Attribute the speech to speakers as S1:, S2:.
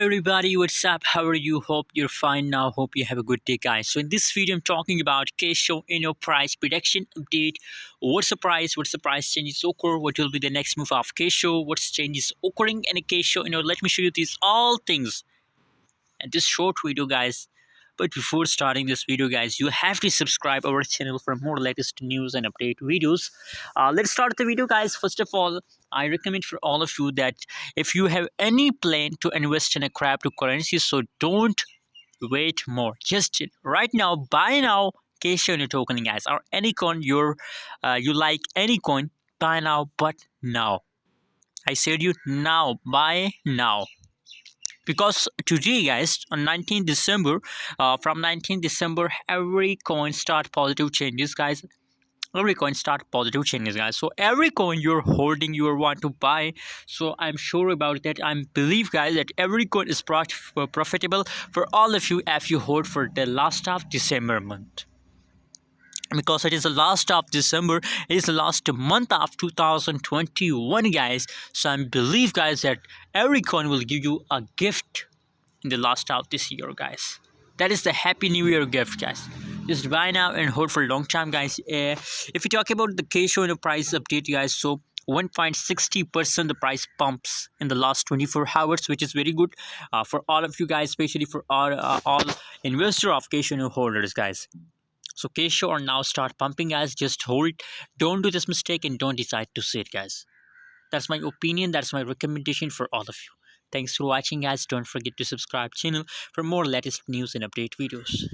S1: Everybody, what's up? How are you? Hope you're fine now. Hope you have a good day, guys. So in this video, I'm talking about Kishu inu price prediction update. What's the price? What's the price changes occur? What will be the next move of Kishu? What's changes occurring in a Kishu? Let me show you these all things in this short video, guys. But before starting this video, guys, you have to subscribe our channel for more latest news and update videos. Let's start the video, guys. First of all, I recommend for all of you that if you have any plan to invest in a cryptocurrency, so don't wait more. Just right now, buy now, cash on your token, guys, or any coin you like, any coin, buy now, but now. I said you now, buy now, because today, guys, on 19th December, from 19th December, every coin start positive changes, guys. Every coin start positive changes, guys. So every coin you're holding, you want to buy, so I'm sure about that. I believe, guys, that every coin is profitable for all of you if you hold for the last of December month, because it is the last of December. It is the last month of 2021, guys. So I believe, guys, that every coin will give you a gift in the last of this year, guys. That is the Happy New Year gift, guys. Just buy now and hold for a long time, guys. If you talk about the Kishu inu price update, guys, so 1.60% the price pumps in the last 24 hours, which is very good for all of you guys, especially for all investor of Kishu inu holders, guys. So Kishu are now start pumping, guys. Just hold. Don't do this mistake and don't decide to sit, guys. That's my opinion. That's my recommendation for all of you. Thanks for watching, guys. Don't forget to subscribe channel for more latest news and update videos.